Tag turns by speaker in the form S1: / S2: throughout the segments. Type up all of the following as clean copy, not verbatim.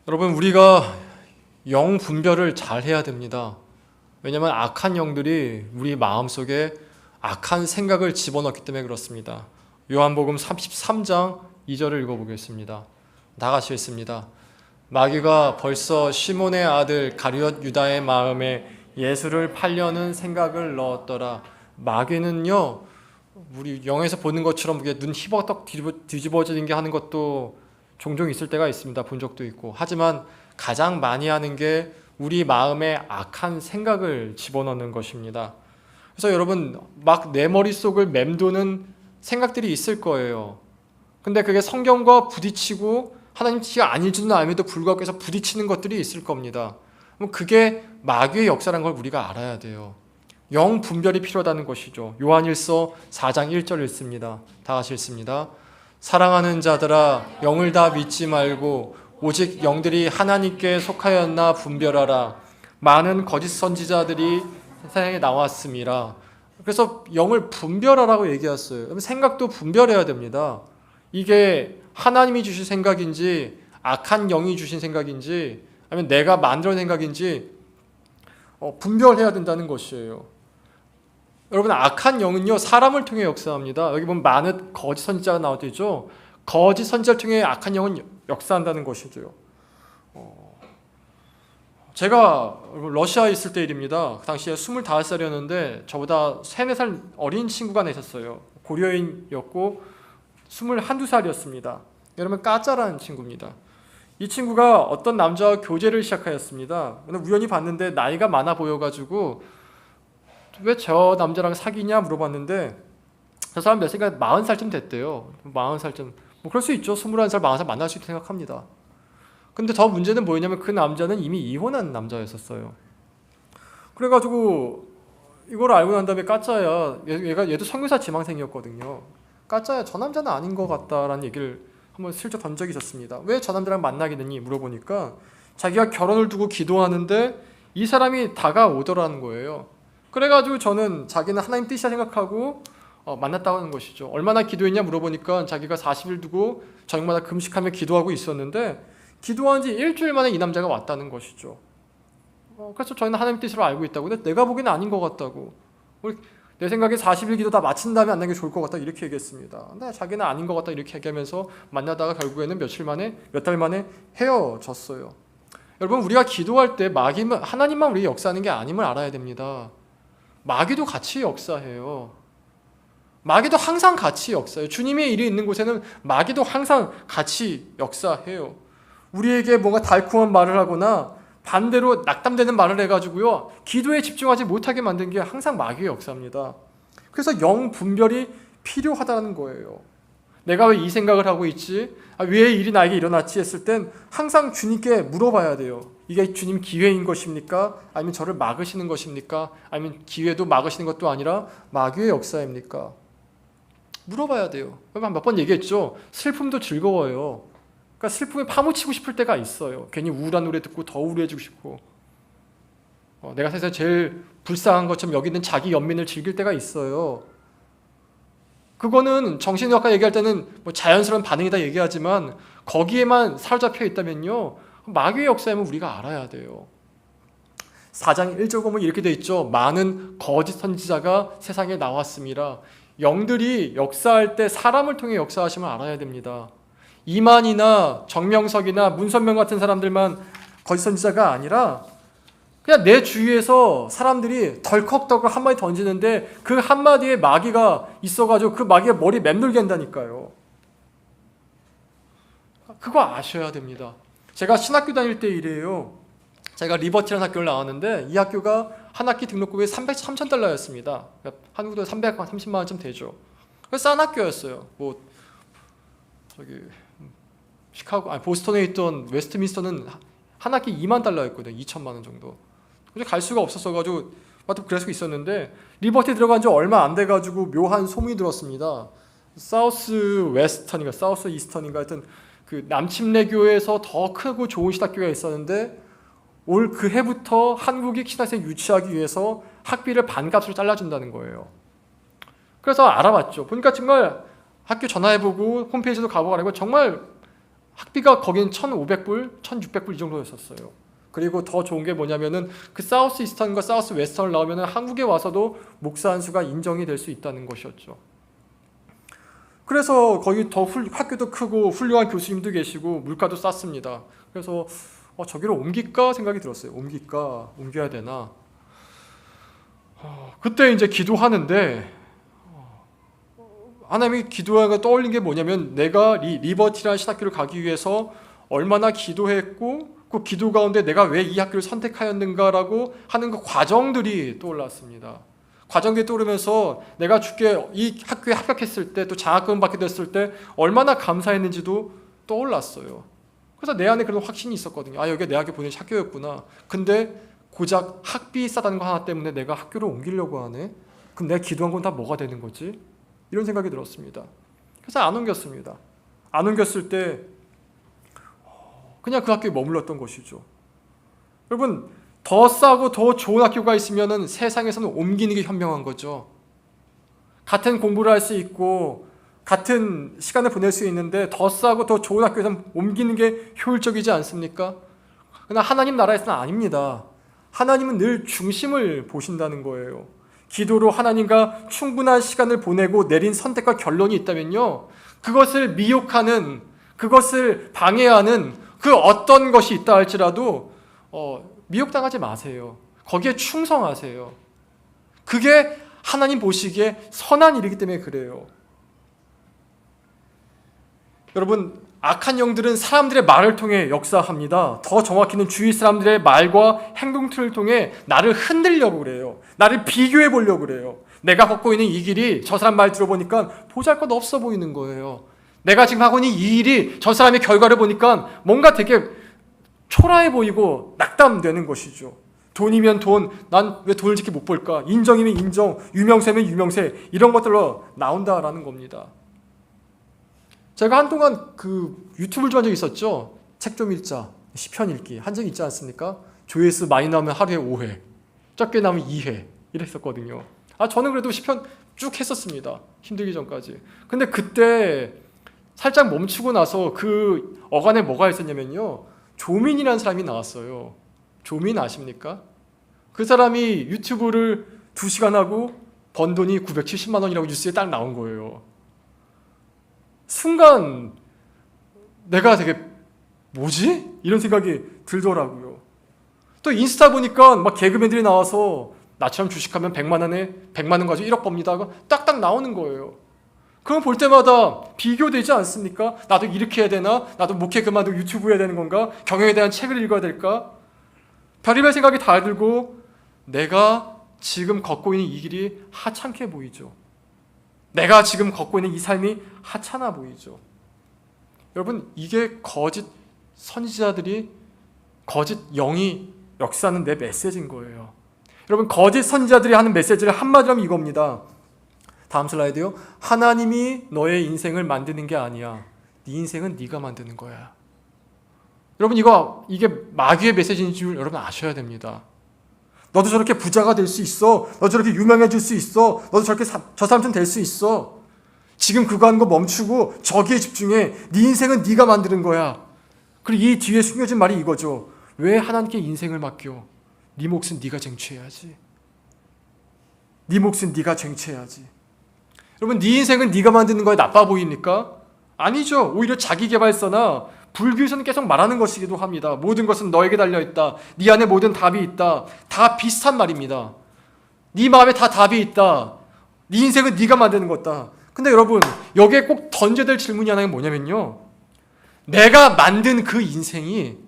S1: 여러분, 우리가 영 분별을 잘 해야 됩니다. 왜냐하면 악한 영들이 우리 마음속에 악한 생각을 집어넣기 때문에 그렇습니다. 요한복음 33장 2절을 읽어보겠습니다. 다 같이 읽습니다. 마귀가 벌써 시몬의 아들 가룟 유다의 마음에 예수를 팔려는 생각을 넣었더라. 마귀는요, 우리 영에서 보는 것처럼 눈 희벅덕 뒤집어지는 게 하는 것도 종종 있을 때가 있습니다. 본 적도 있고. 하지만 가장 많이 하는 게 우리 마음에 악한 생각을 집어넣는 것입니다. 그래서 여러분, 막 내 머릿속을 맴도는 생각들이 있을 거예요. 근데 그게 성경과 부딪히고 하나님 뜻이 아닐 줄은 알면도 불구하고 해서 부딪히는 것들이 있을 겁니다. 그럼 그게 마귀의 역사라는 걸 우리가 알아야 돼요. 영 분별이 필요하다는 것이죠. 요한일서 4장 1절 읽습니다. 다 같이 읽습니다. 사랑하는 자들아, 영을 다 믿지 말고 오직 영들이 하나님께 속하였나 분별하라. 많은 거짓 선지자들이 세상에 나왔음이라. 그래서 영을 분별하라고 얘기했어요. 생각도 분별해야 됩니다. 이게 하나님이 주신 생각인지 악한 영이 주신 생각인지 아니면 내가 만들어낸 생각인지 분별해야 된다는 것이에요. 여러분, 악한 영은요, 사람을 통해 역사합니다. 여기 보면 많은 거짓 선지자가 나오죠. 거짓 선지자를 통해 악한 영은 역사한다는 것이죠. 제가 러시아에 있을 때 일입니다. 그 당시에 25살이었는데 저보다 3, 4살 어린 친구가 하나 있었어요. 고려인이었고 21~22살이었습니다. 여러분, 까짜라는 친구입니다. 이 친구가 어떤 남자와 교제를 시작하였습니다. 우연히 봤는데 나이가 많아 보여가지고 왜 저 남자랑 사귀냐 물어봤는데 저 사람 몇 살인가 40살쯤 됐대요. 40살쯤. 뭐 그럴 수 있죠. 21살, 40살 만날 수 있다고 생각합니다. 근데 더 문제는 뭐였냐면 그 남자는 이미 이혼한 남자였었어요. 그래가지고 이걸 알고 난 다음에 까짜야. 얘도 선교사 지망생이었거든요. 까짜야, 저 남자는 아닌 것 같다라는 얘기를 한번 슬쩍 던 적이 있었습니다. 왜 저 남자랑 만나게 됐니 물어보니까 자기가 결혼을 두고 기도하는데 이 사람이 다가오더라는 거예요. 그래가지고 저는 자기는 하나님 뜻이라 생각하고 만났다고 하는 것이죠. 얼마나 기도했냐 물어보니까 자기가 40일 두고 저녁마다 금식하며 기도하고 있었는데 기도한 지 일주일 만에 이 남자가 왔다는 것이죠. 그래서 저희는 하나님 뜻으로 알고 있다고. 근데 내가 보기에는 아닌 것 같다고. 내 생각에 40일 기도 다 마친 다음에 만나는 게 좋을 것 같다 이렇게 얘기했습니다. 근데 자기는 아닌 것 같다 이렇게 얘기하면서 만나다가 결국에는 몇 달 만에 헤어졌어요. 여러분, 우리가 기도할 때 하나님만 우리 역사하는 게 아님을 알아야 됩니다. 마귀도 같이 역사해요. 마귀도 항상 같이 역사해요. 주님의 일이 있는 곳에는 마귀도 항상 같이 역사해요. 우리에게 뭔가 달콤한 말을 하거나 반대로 낙담되는 말을 해가지고요, 기도에 집중하지 못하게 만든 게 항상 마귀의 역사입니다. 그래서 영 분별이 필요하다는 거예요. 내가 왜 이 생각을 하고 있지? 왜 일이 나에게 일어났지? 했을 땐 항상 주님께 물어봐야 돼요. 이게 주님 기회인 것입니까? 아니면 저를 막으시는 것입니까? 아니면 기회도 막으시는 것도 아니라 마귀의 역사입니까? 물어봐야 돼요. 몇 번 얘기했죠. 슬픔도 즐거워요. 그러니까 슬픔에 파묻히고 싶을 때가 있어요. 괜히 우울한 노래 듣고 더 우울해지고 싶고, 내가 세상에 제일 불쌍한 것처럼 여기 있는 자기 연민을 즐길 때가 있어요. 그거는 정신의학과 얘기할 때는 뭐 자연스러운 반응이다 얘기하지만 거기에만 사로잡혀 있다면요, 마귀의 역사임을 우리가 알아야 돼요. 4장 1절 보면 이렇게 돼 있죠. 많은 거짓 선지자가 세상에 나왔습니다. 영들이 역사할 때 사람을 통해 역사하심을 알아야 됩니다. 이만이나 정명석이나 문선명 같은 사람들만 거짓 선지자가 아니라 그냥 내 주위에서 사람들이 덜컥덜컥 한마디 던지는데 그 한마디에 마귀가 있어가지고 그 마귀가 머리에 맴돌게 한다니까요. 그거 아셔야 됩니다. 제가 신학교 다닐 때 일이에요. 제가 리버티라는 학교를 나왔는데 이 학교가 한 학기 등록금이 300~3,000달러였습니다. 그러니까 한국 돈 330만 원쯤 되죠. 싼 학교였어요. 보스턴에 있던 웨스트민스터는 한 학기 2만 달러였거든요. 2천만 원 정도. 갈 수가 없었어가지고 그래서 있었는데 리버티 들어간 지 얼마 안 돼가지고 묘한 소문이 들었습니다. 사우스 웨스턴인가 사우스 이스턴인가 하여튼 그 남침례교에서 더 크고 좋은 신학교가 있었는데 올 그 해부터 한국이 신학생 유치하기 위해서 학비를 반값으로 잘라준다는 거예요. 그래서 알아봤죠. 보니까 정말 학교 전화해보고 홈페이지도 가보고 하고 정말 학비가 거긴 1,500불, 1,600불 이 정도였었어요. 그리고 더 좋은 게 뭐냐면은 그 사우스 이스턴과 사우스 웨스턴을 나오면은 한국에 와서도 목사 한 수가 인정이 될 수 있다는 것이었죠. 그래서 거기 더 학교도 크고 훌륭한 교수님도 계시고 물가도 쌌습니다. 그래서 저기로 옮길까 생각이 들었어요. 옮겨야 되나. 그때 이제 기도하는데 하나님이 기도하가 떠올린 게 뭐냐면 내가 리버티라는 신학교를 가기 위해서 얼마나 기도했고 그 기도 가운데 내가 왜 이 학교를 선택하였는가라고 하는 그 과정들이 떠올랐습니다. 과정들이 떠오르면서 내가 주께 이 학교에 합격했을 때 또 장학금 받게 됐을 때 얼마나 감사했는지도 떠올랐어요. 그래서 내 안에 그런 확신이 있었거든요. 여기 내 학교 보내신 학교였구나. 근데 고작 학비 싸다는 거 하나 때문에 내가 학교를 옮기려고 하네. 그럼 내가 기도한 건 다 뭐가 되는 거지? 이런 생각이 들었습니다. 그래서 안 옮겼습니다. 안 옮겼을 때 그냥 그 학교에 머물렀던 것이죠. 여러분, 더 싸고 더 좋은 학교가 있으면 세상에서는 옮기는 게 현명한 거죠. 같은 공부를 할 수 있고 같은 시간을 보낼 수 있는데 더 싸고 더 좋은 학교에서 옮기는 게 효율적이지 않습니까? 그러나 하나님 나라에서는 아닙니다. 하나님은 늘 중심을 보신다는 거예요. 기도로 하나님과 충분한 시간을 보내고 내린 선택과 결론이 있다면요, 그것을 미혹하는, 그것을 방해하는 그 어떤 것이 있다 할지라도 미혹당하지 마세요. 거기에 충성하세요. 그게 하나님 보시기에 선한 일이기 때문에 그래요. 여러분, 악한 영들은 사람들의 말을 통해 역사합니다. 더 정확히는 주위 사람들의 말과 행동들을 통해 나를 흔들려고 그래요. 나를 비교해 보려고 그래요. 내가 걷고 있는 이 길이 저 사람 말 들어보니까 보잘것없어 보이는 거예요. 내가 지금 하고 있는 이 일이 저 사람의 결과를 보니까 뭔가 되게 초라해 보이고 낙담되는 것이죠. 돈이면 돈, 난 왜 돈을 이렇게 못 벌까? 인정이면 인정, 유명세면 유명세, 이런 것들로 나온다라는 겁니다. 제가 한동안 그 유튜브를 좀 한 적이 있었죠. 책 좀 읽자, 시편 읽기 한 적이 있지 않습니까? 조회수 많이 나오면 하루에 5회, 적게 나오면 2회 이랬었거든요. 저는 그래도 시편 쭉 했었습니다. 힘들기 전까지. 근데 그때 살짝 멈추고 나서 그 어간에 뭐가 있었냐면요, 조민이라는 사람이 나왔어요. 조민 아십니까? 그 사람이 유튜브를 2시간 하고 번 돈이 970만 원이라고 뉴스에 딱 나온 거예요. 순간 내가 되게 뭐지? 이런 생각이 들더라고요. 또 인스타 보니까 막 개그맨들이 나와서 나처럼 주식하면 100만 원 가지고 1억 법니다. 딱딱 나오는 거예요. 그럼 볼 때마다 비교되지 않습니까? 나도 이렇게 해야 되나? 나도 목회 그만두고 유튜브 해야 되는 건가? 경영에 대한 책을 읽어야 될까? 별의별 생각이 다 들고 내가 지금 걷고 있는 이 길이 하찮게 보이죠. 내가 지금 걷고 있는 이 삶이 하찮아 보이죠. 여러분, 이게 거짓 선지자들이, 거짓 영이 역사하는 내 메시지인 거예요. 여러분, 거짓 선지자들이 하는 메시지를 한마디로 하면 이겁니다. 다음 슬라이드요. 하나님이 너의 인생을 만드는 게 아니야. 네 인생은 네가 만드는 거야. 여러분, 이게 마귀의 메시지인 줄 여러분 아셔야 됩니다. 너도 저렇게 부자가 될 수 있어. 너도 저렇게 유명해질 수 있어. 너도 저렇게 저 사람처럼 될 수 있어. 지금 그거 하는 거 멈추고 저기에 집중해. 네 인생은 네가 만드는 거야. 그리고 이 뒤에 숨겨진 말이 이거죠. 왜 하나님께 인생을 맡겨? 네 몫은 네가 쟁취해야지. 네 몫은 네가 쟁취해야지. 여러분, 네 인생은 네가 만드는 거에 나빠 보입니까? 아니죠. 오히려 자기개발서나 불교에서는 계속 말하는 것이기도 합니다. 모든 것은 너에게 달려있다. 네 안에 모든 답이 있다. 다 비슷한 말입니다. 네 마음에 다 답이 있다. 네 인생은 네가 만드는 거다. 근데 여러분, 여기에 꼭 던져야 될 질문이 하나가 뭐냐면요, 내가 만든 그 인생이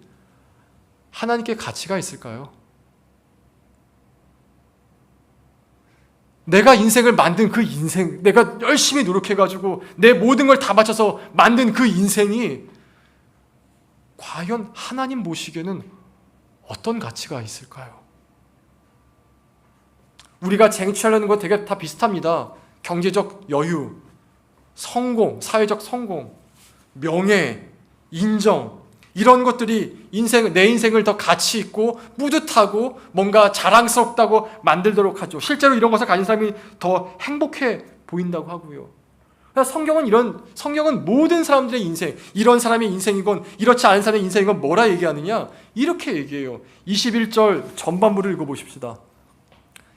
S1: 하나님께 가치가 있을까요? 내가 인생을 만든 그 인생, 내가 열심히 노력해가지고 내 모든 걸 다 바쳐서 만든 그 인생이 과연 하나님 보시기에는 어떤 가치가 있을까요? 우리가 쟁취하려는 거 되게 다 비슷합니다. 경제적 여유, 성공, 사회적 성공, 명예, 인정, 이런 것들이 내 인생을 더 가치 있고 뿌듯하고 뭔가 자랑스럽다고 만들도록 하죠. 실제로 이런 것을 가진 사람이 더 행복해 보인다고 하고요. 성경은 모든 사람들의 인생, 이런 사람의 인생이건 이렇지 않은 사람의 인생이건 뭐라 얘기하느냐? 이렇게 얘기해요. 21절 전반부를 읽어보십시다.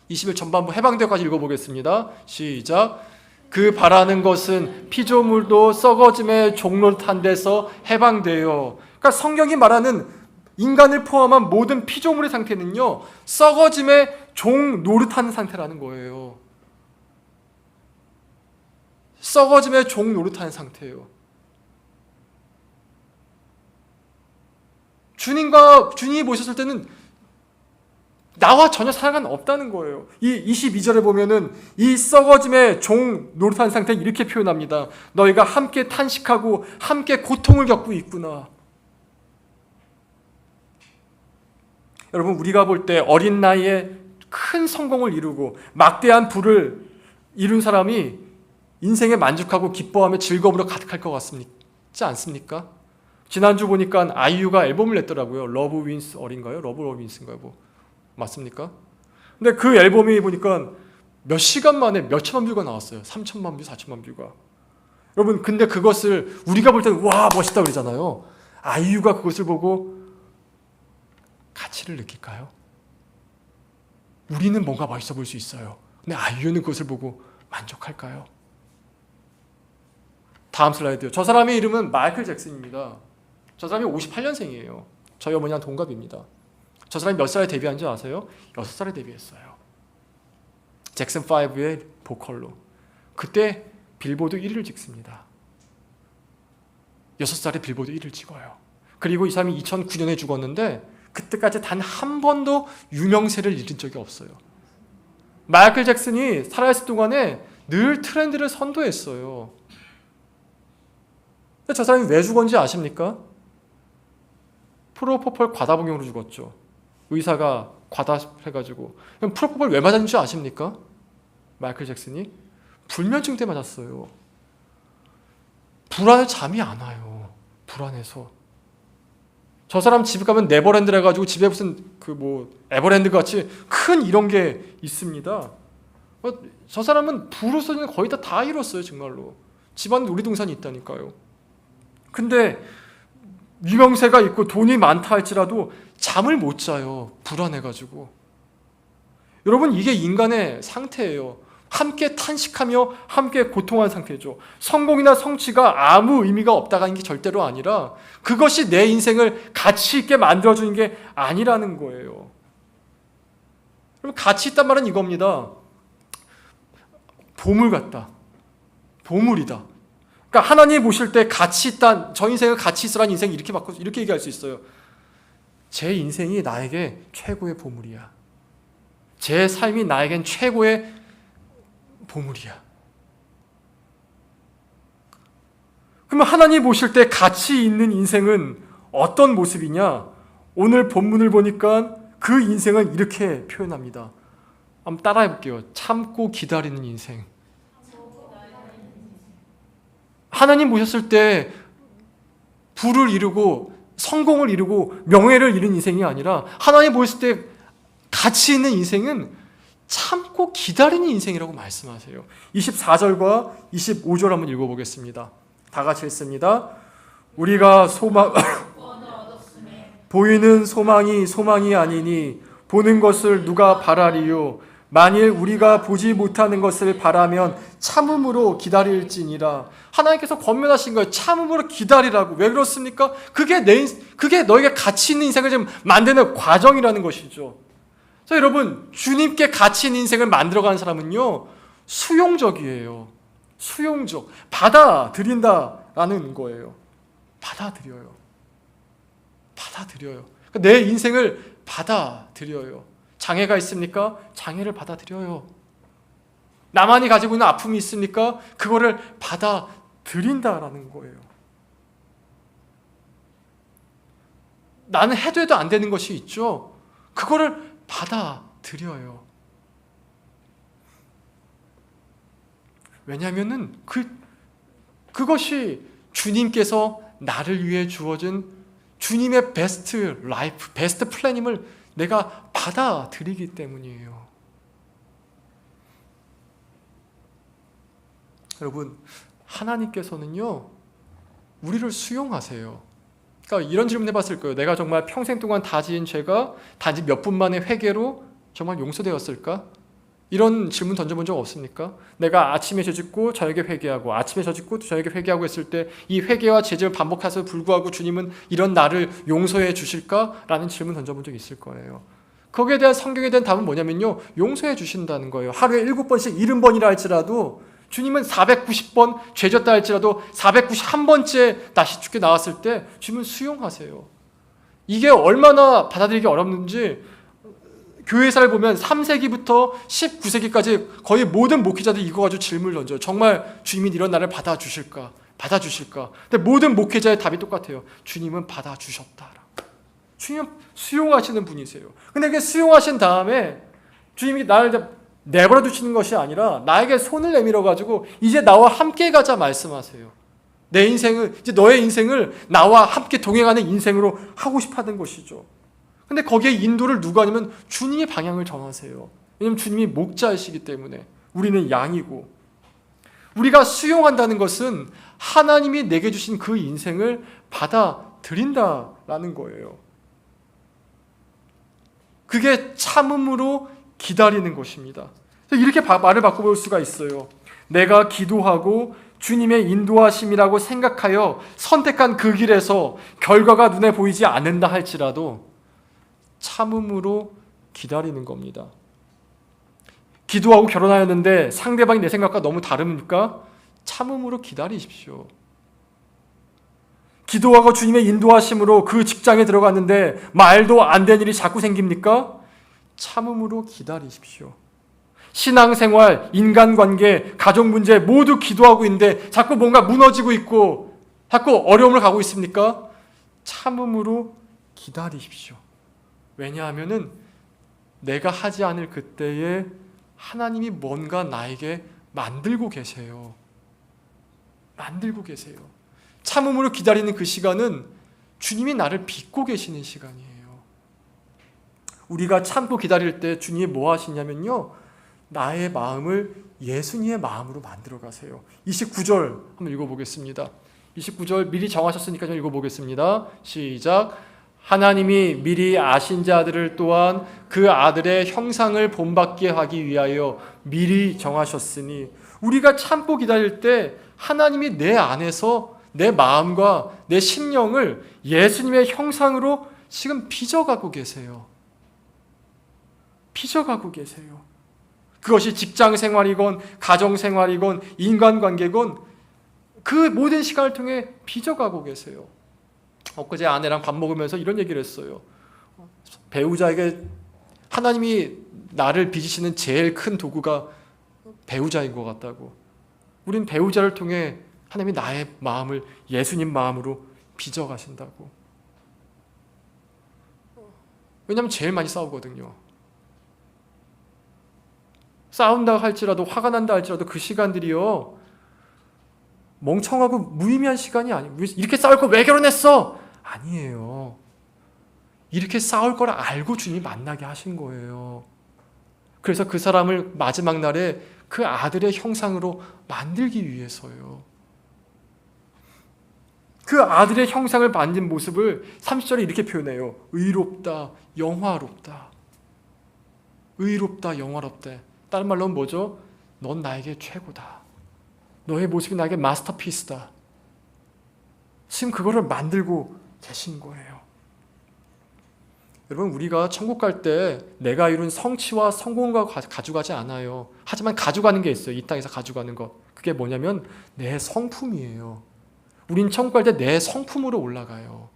S1: 21 전반부 해방되어까지 읽어보겠습니다. 시작. 그 바라는 것은 피조물도 썩어짐의 종로탄 데서 해방돼요. 그러니까 성경이 말하는 인간을 포함한 모든 피조물의 상태는요, 썩어짐의 종 노릇하는 상태라는 거예요. 썩어짐의 종 노릇하는 상태예요. 주님이 모셨을 때는 나와 전혀 상관없다는 거예요. 이 22절에 보면은 이 썩어짐의 종 노릇하는 상태를 이렇게 표현합니다. 너희가 함께 탄식하고 함께 고통을 겪고 있구나. 여러분, 우리가 볼 때 어린 나이에 큰 성공을 이루고 막대한 부를 이룬 사람이 인생에 만족하고 기뻐하며 즐거움으로 가득할 것 같지 않습니까? 지난주 보니까 아이유가 앨범을 냈더라고요. 러브 윈스 어린가요? 러브 윈스인가요? 뭐 맞습니까? 근데 그 앨범이 보니까 몇 시간 만에 몇 천만 뷰가 나왔어요. 3천만 뷰, 4천만 뷰가. 여러분, 근데 그것을 우리가 볼 때는 와, 멋있다 그러잖아요. 아이유가 그것을 보고 가치를 느낄까요? 우리는 뭔가 멋있어 보일 수 있어요. 근데 아이유는 그것을 보고 만족할까요? 다음 슬라이드요. 저 사람의 이름은 마이클 잭슨입니다. 저 사람이 58년생이에요. 저희 어머니랑 동갑입니다. 저 사람이 몇 살에 데뷔한 줄 아세요? 6살에 데뷔했어요. 잭슨 5의 보컬로. 그때 빌보드 1위를 찍습니다. 6살에 빌보드 1위를 찍어요. 그리고 이 사람이 2009년에 죽었는데 그때까지 단 한 번도 유명세를 잃은 적이 없어요. 마이클 잭슨이 살아있을 동안에 늘 트렌드를 선도했어요. 근데 저 사람이 왜 죽었는지 아십니까? 프로포폴 과다복용으로 죽었죠. 의사가 과다해가지고. 그럼 프로포폴 왜 맞았는지 아십니까? 마이클 잭슨이 불면증 때 맞았어요. 불안해 잠이 안 와요. 불안해서. 저 사람 집 가면 네버랜드라 가지고 집에 무슨 에버랜드 같이 큰 이런 게 있습니다. 저 사람은 부로서는 거의 다 이뤘어요, 정말로. 집안 놀이동산이 있다니까요. 근데 유명세가 있고 돈이 많다 할지라도 잠을 못 자요. 불안해가지고. 여러분, 이게 인간의 상태예요. 함께 탄식하며 함께 고통하는 상태죠. 성공이나 성취가 아무 의미가 없다가 하는 게 절대로 아니라 그것이 내 인생을 가치 있게 만들어주는 게 아니라는 거예요. 그럼 가치 있단 말은 이겁니다. 보물 같다. 보물이다. 그러니까 하나님 보실 때 가치 있다, 저 인생을 가치 있으라는 인생 이렇게 얘기할 수 있어요. 제 인생이 나에게 최고의 보물이야. 제 삶이 나에겐 최고의 보물이야. 그러면 하나님 보실 때 가치 있는 인생은 어떤 모습이냐? 오늘 본문을 보니까 그 인생을 이렇게 표현합니다. 한번 따라해 볼게요. 참고 기다리는 인생. 하나님 보셨을 때 부를 이루고 성공을 이루고 명예를 이룬 인생이 아니라 하나님 보셨을 때 가치 있는 인생은 참고 기다리는 인생이라고 말씀하세요. 24절과 25절 한번 읽어보겠습니다. 다 같이 읽습니다. 우리가 보이는 소망이 아니니 보는 것을 누가 바라리요. 만일 우리가 보지 못하는 것을 바라면 참음으로 기다릴지니라. 하나님께서 권면하신 거예요. 참음으로 기다리라고. 왜 그렇습니까? 그게 너에게 가치 있는 인생을 지금 만드는 과정이라는 것이죠. 그래서 여러분, 주님께 가치 있는 인생을 만들어가는 사람은요, 수용적이에요. 수용적. 받아들인다라는 거예요. 받아들여요. 그러니까 내 인생을 받아들여요. 장애가 있습니까? 장애를 받아들여요. 나만이 가지고 있는 아픔이 있습니까? 그거를 받아들인다라는 거예요. 나는 해도 안 되는 것이 있죠. 그거를 받아들여요. 왜냐하면은 그것이 주님께서 나를 위해 주어진 주님의 베스트 라이프, 베스트 플랜임을 내가 받아들이기 때문이에요. 여러분, 하나님께서는요, 우리를 수용하세요. 그러니까 이런 질문 해봤을 거예요. 내가 정말 평생 동안 다 지은 죄가 단지 몇 분 만의 회개로 정말 용서되었을까? 이런 질문 던져본 적 없습니까? 내가 아침에 죄짓고 저녁에 회개하고 아침에 죄짓고 저녁에 회개하고 했을 때 이 회개와 죄를 반복해서 불구하고 주님은 이런 나를 용서해 주실까? 라는 질문 던져본 적 있을 거예요. 거기에 대한 성경에 대한 답은 뭐냐면요, 용서해 주신다는 거예요. 하루에 7번씩 70번이라 할지라도 주님은 490번 죄졌다 할지라도 491번째 다시 죽게 나왔을 때 주님은 수용하세요. 이게 얼마나 받아들이기 어렵는지 교회사를 보면 3세기부터 19세기까지 거의 모든 목회자들이 이거 가지고 질문을 던져요. 정말 주님이 이런 나를 받아주실까? 받아주실까? 근데 모든 목회자의 답이 똑같아요. 주님은 받아주셨다. 주님은 수용하시는 분이세요. 근데 그 수용하신 다음에 주님이 나를 내버려 두시는 것이 아니라 나에게 손을 내밀어 가지고 이제 나와 함께 가자 말씀하세요. 내 인생을, 이제 너의 인생을 나와 함께 동행하는 인생으로 하고 싶어 하는 것이죠. 근데 거기에 인도를 누가 하냐면 주님이 방향을 정하세요. 왜냐하면 주님이 목자이시기 때문에 우리는 양이고, 우리가 수용한다는 것은 하나님이 내게 주신 그 인생을 받아들인다라는 거예요. 그게 참음으로 기다리는 것입니다. 이렇게 말을 바꿔볼 수가 있어요. 내가 기도하고 주님의 인도하심이라고 생각하여 선택한 그 길에서 결과가 눈에 보이지 않는다 할지라도 참음으로 기다리는 겁니다. 기도하고 결혼하였는데 상대방이 내 생각과 너무 다릅니까? 참음으로 기다리십시오. 기도하고 주님의 인도하심으로 그 직장에 들어갔는데 말도 안 되는 일이 자꾸 생깁니까? 참음으로 기다리십시오. 신앙생활, 인간관계, 가족문제 모두 기도하고 있는데 자꾸 뭔가 무너지고 있고 자꾸 어려움을 가고 있습니까? 참음으로 기다리십시오. 왜냐하면은 내가 하지 않을 그때에 하나님이 뭔가 나에게 만들고 계세요. 만들고 계세요. 참음으로 기다리는 그 시간은 주님이 나를 빚고 계시는 시간이에요. 우리가 참고 기다릴 때 주님이 뭐 하시냐면요, 나의 마음을 예수님의 마음으로 만들어 가세요. 29절 한번 읽어보겠습니다. 29절 미리 정하셨으니까 좀 읽어보겠습니다. 시작. 하나님이 미리 아신 자들을 또한 그 아들의 형상을 본받게 하기 위하여 미리 정하셨으니, 우리가 참고 기다릴 때 하나님이 내 안에서 내 마음과 내 심령을 예수님의 형상으로 지금 빚어가고 계세요. 빚어가고 계세요. 그것이 직장생활이건 가정생활이건 인간관계건 그 모든 시간을 통해 빚어가고 계세요. 엊그제 아내랑 밥 먹으면서 이런 얘기를 했어요. 배우자에게 하나님이 나를 빚으시는 제일 큰 도구가 배우자인 것 같다고. 우린 배우자를 통해 하나님이 나의 마음을 예수님 마음으로 빚어가신다고. 왜냐하면 제일 많이 싸우거든요. 싸운다 할지라도, 화가 난다 할지라도 그 시간들이요, 멍청하고 무의미한 시간이 아니에요. 이렇게 싸울 거 왜 결혼했어? 아니에요. 이렇게 싸울 걸 알고 주님이 만나게 하신 거예요. 그래서 그 사람을 마지막 날에 그 아들의 형상으로 만들기 위해서요. 그 아들의 형상을 만든 모습을 30절에 이렇게 표현해요. 의롭다, 영화롭다. 의롭다, 영화롭다. 다른 말로는 뭐죠? 넌 나에게 최고다. 너의 모습이 나에게 마스터피스다. 지금 그거를 만들고 계신 거예요. 여러분, 우리가 천국 갈 때 내가 이룬 성취와 성공과 가져가지 않아요. 하지만 가져가는 게 있어요. 이 땅에서 가져가는 것. 그게 뭐냐면 내 성품이에요. 우린 천국 갈 때 내 성품으로 올라가요.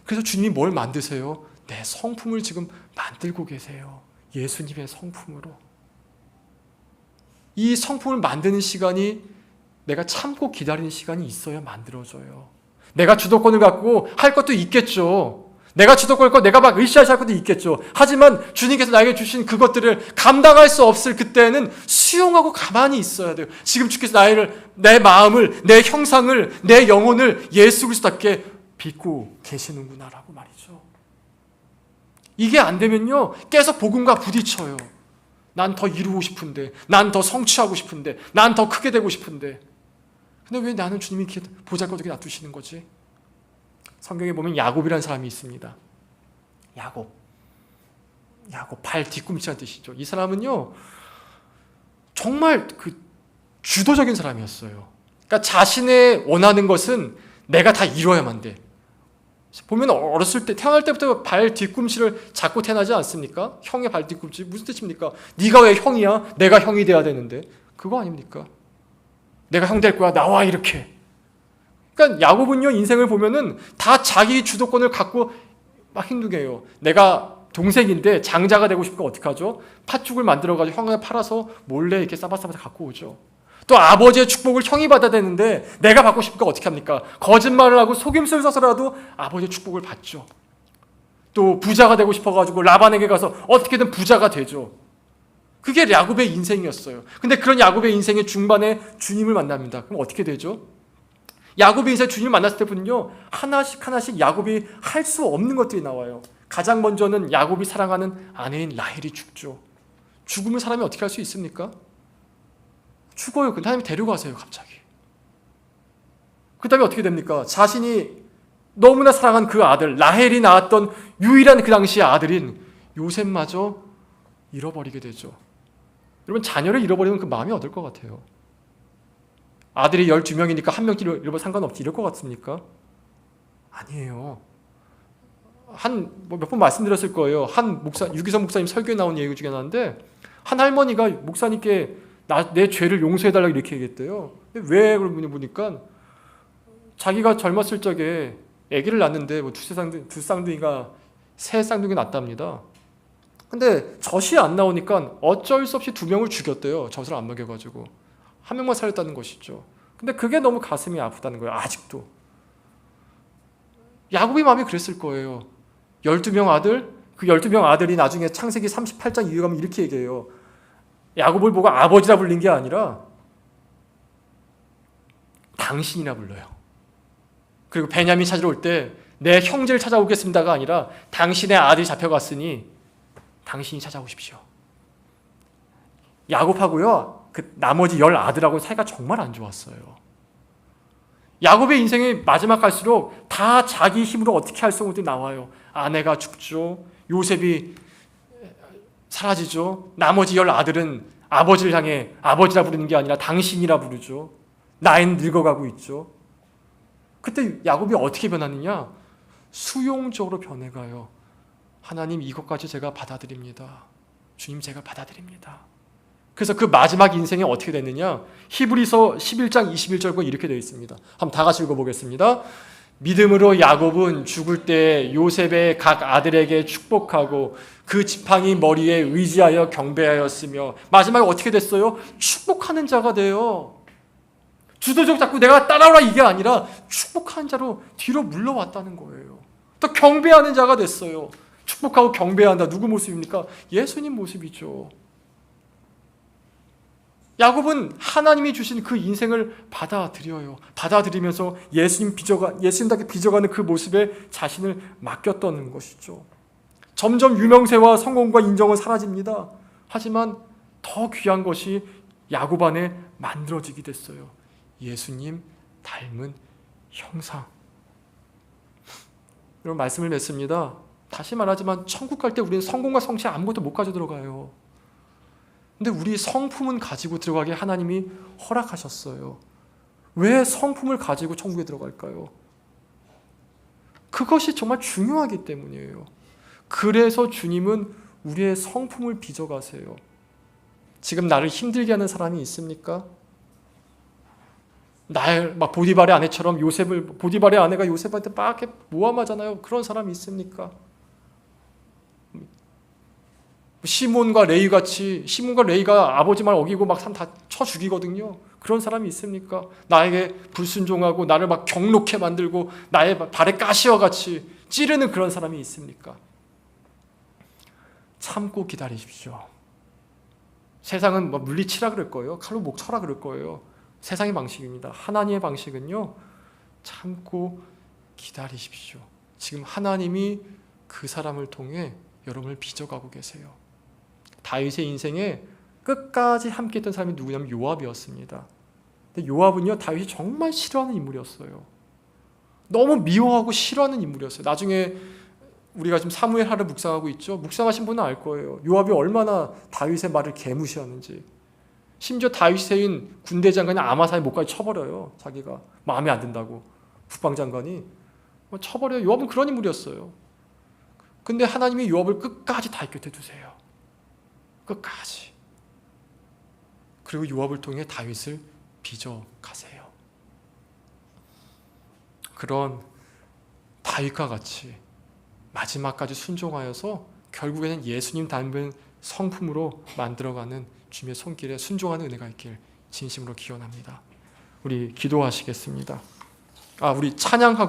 S1: 그래서 주님이 뭘 만드세요? 내 성품을 지금 만들고 계세요. 예수님의 성품으로. 이 성품을 만드는 시간이 내가 참고 기다리는 시간이 있어야 만들어져요. 내가 주도권을 갖고 할 것도 있겠죠. 내가 주도권을 갖고 내가 막 으쌰으쌰 할 것도 있겠죠. 하지만 주님께서 나에게 주신 그것들을 감당할 수 없을 그때는 수용하고 가만히 있어야 돼요. 지금 주께서 내 마음을, 내 형상을, 내 영혼을 예수 그리스도께 빚고 계시는구나라고 말이죠. 이게 안 되면요, 계속 복음과 부딪혀요. 난 더 이루고 싶은데, 난 더 성취하고 싶은데, 난 더 크게 되고 싶은데. 근데 왜 나는 주님이 이렇게 보잘것없게 놔두시는 거지? 성경에 보면 야곱이라는 사람이 있습니다. 야곱 발 뒤꿈치라는 뜻이죠. 이 사람은요 정말 그 주도적인 사람이었어요. 그러니까 자신의 원하는 것은 내가 다 이뤄야만 돼. 보면 어렸을 때 태어날 때부터 발 뒤꿈치를 잡고 태어나지 않습니까? 형의 발 뒤꿈치 무슨 뜻입니까? 네가 왜 형이야? 내가 형이 돼야 되는데. 그거 아닙니까? 내가 형 될 거야. 나와 이렇게. 그러니까 야곱은요 인생을 보면은 다 자기 주도권을 갖고 막 힘들게 해요. 내가 동생인데 장자가 되고 싶으면 어떡하죠? 팥죽을 만들어가지고 형을 팔아서 몰래 이렇게 싸바싸바 갖고 오죠. 또 아버지의 축복을 형이 받아야 되는데 내가 받고 싶으니까 어떻게 합니까? 거짓말을 하고 속임수를 써서라도 아버지의 축복을 받죠. 또 부자가 되고 싶어가지고 라반에게 가서 어떻게든 부자가 되죠. 그게 야곱의 인생이었어요. 근데 그런 야곱의 인생의 중반에 주님을 만납니다. 그럼 어떻게 되죠? 야곱의 인생 주님을 만났을 때는요 하나씩 야곱이 할 수 없는 것들이 나와요. 가장 먼저는 야곱이 사랑하는 아내인 라헬이 죽죠. 죽으면 사람이 어떻게 할 수 있습니까? 죽어요. 근데 하나님이 데려가세요 갑자기. 그 다음에 어떻게 됩니까? 자신이 너무나 사랑한 그 아들 라헬이 낳았던 유일한 그 당시의 아들인 요셉마저 잃어버리게 되죠. 여러분 자녀를 잃어버리면 그 마음이 어떨 것 같아요? 아들이 12명이니까 한 명 잃어버려 상관없지 이럴 것 같습니까? 아니에요. 몇 번 말씀드렸을 거예요. 한 목사, 유기성 목사님 설교에 나온 얘기 중에 하나인데 한 할머니가 목사님께 내 죄를 용서해달라고 이렇게 얘기했대요. 왜 그러고 보니까 자기가 젊었을 적에 아기를 낳는데 뭐 두 쌍둥이가 세 쌍둥이 낳았답니다. 근데 젖이 안 나오니까 어쩔 수 없이 2명을 죽였대요. 젖을 안 먹여가지고. 한 명만 살렸다는 것이죠. 근데 그게 너무 가슴이 아프다는 거예요. 아직도. 야곱의 마음이 그랬을 거예요. 12명 아들, 그 12명 아들이 나중에 창세기 38장 이해 가면 이렇게 얘기해요. 야곱을 보고 아버지라 불린 게 아니라 당신이라 불러요. 그리고 베냐민 찾으러 올 때 내 형제를 찾아오겠습니다가 아니라 당신의 아들이 잡혀갔으니 당신이 찾아오십시오. 야곱하고요 그 나머지 10아들하고 사이가 정말 안 좋았어요. 야곱의 인생이 마지막 갈수록 다 자기 힘으로 어떻게 할 수 없는 것들이 나와요. 아내가 죽죠. 요셉이 사라지죠. 나머지 10아들은 아버지를 향해 아버지라 부르는 게 아니라 당신이라 부르죠. 나이는 늙어가고 있죠. 그때 야곱이 어떻게 변하느냐? 수용적으로 변해가요. 하나님 이것까지 제가 받아들입니다. 주님 제가 받아들입니다. 그래서 그 마지막 인생이 어떻게 됐느냐? 히브리서 11장 21절 보면 이렇게 되어 있습니다. 한번 다 같이 읽어보겠습니다. 믿음으로 야곱은 죽을 때 요셉의 각 아들에게 축복하고 그 지팡이 머리에 의지하여 경배하였으며 마지막에 어떻게 됐어요? 축복하는 자가 돼요. 주도적 자꾸 내가 따라오라 이게 아니라 축복하는 자로 뒤로 물러왔다는 거예요. 또 경배하는 자가 됐어요. 축복하고 경배한다. 누구 모습입니까? 예수님 모습이죠. 야곱은 하나님이 주신 그 인생을 받아들여요. 받아들이면서 예수님답게 빚어가는 그 모습에 자신을 맡겼던 것이죠. 점점 유명세와 성공과 인정은 사라집니다. 하지만 더 귀한 것이 야곱 안에 만들어지게 됐어요. 예수님 닮은 형상. 여러분 말씀을 맺습니다. 다시 말하지만 천국 갈 때 우리는 성공과 성취 아무것도 못 가져 들어가요. 근데 우리 성품은 가지고 들어가게 하나님이 허락하셨어요. 왜 성품을 가지고 천국에 들어갈까요? 그것이 정말 중요하기 때문이에요. 그래서 주님은 우리의 성품을 빚어가세요. 지금 나를 힘들게 하는 사람이 있습니까? 막 보디발의 아내처럼 보디발의 아내가 요셉한테 막 이렇게 모함하잖아요. 그런 사람이 있습니까? 시몬과 레이가 아버지 말 어기고 막 다 쳐 죽이거든요. 그런 사람이 있습니까? 나에게 불순종하고 나를 막 경록해 만들고 나의 발에 가시와같이 찌르는 그런 사람이 있습니까? 참고 기다리십시오. 세상은 물리치라 그럴 거예요. 칼로 목 쳐라 그럴 거예요. 세상의 방식입니다. 하나님의 방식은요, 참고 기다리십시오. 지금 하나님이 그 사람을 통해 여러분을 빚어가고 계세요. 다윗의 인생에 끝까지 함께했던 사람이 누구냐면 요압이었습니다. 근데 요압은요 다윗이 정말 싫어하는 인물이었어요. 너무 미워하고 싫어하는 인물이었어요. 나중에 우리가 지금 사무엘 하를 묵상하고 있죠. 묵상하신 분은 알 거예요. 요압이 얼마나 다윗의 말을 개무시하는지. 심지어 다윗이 세운 군대 장관이 아마사의 목까지 쳐버려요. 자기가 마음에 안 든다고. 국방장관이 쳐버려요. 요압은 그런 인물이었어요. 근데 하나님이 요압을 끝까지 다윗 곁에 두세요. 끝까지. 그리고 요압을 통해 다윗을 빚어가세요. 그런 다윗과 같이 마지막까지 순종하여서 결국에는 예수님 닮은 성품으로 만들어가는 주님의 손길에 순종하는 은혜가 있길 진심으로 기원합니다. 우리 기도하시겠습니다. 우리 찬양하고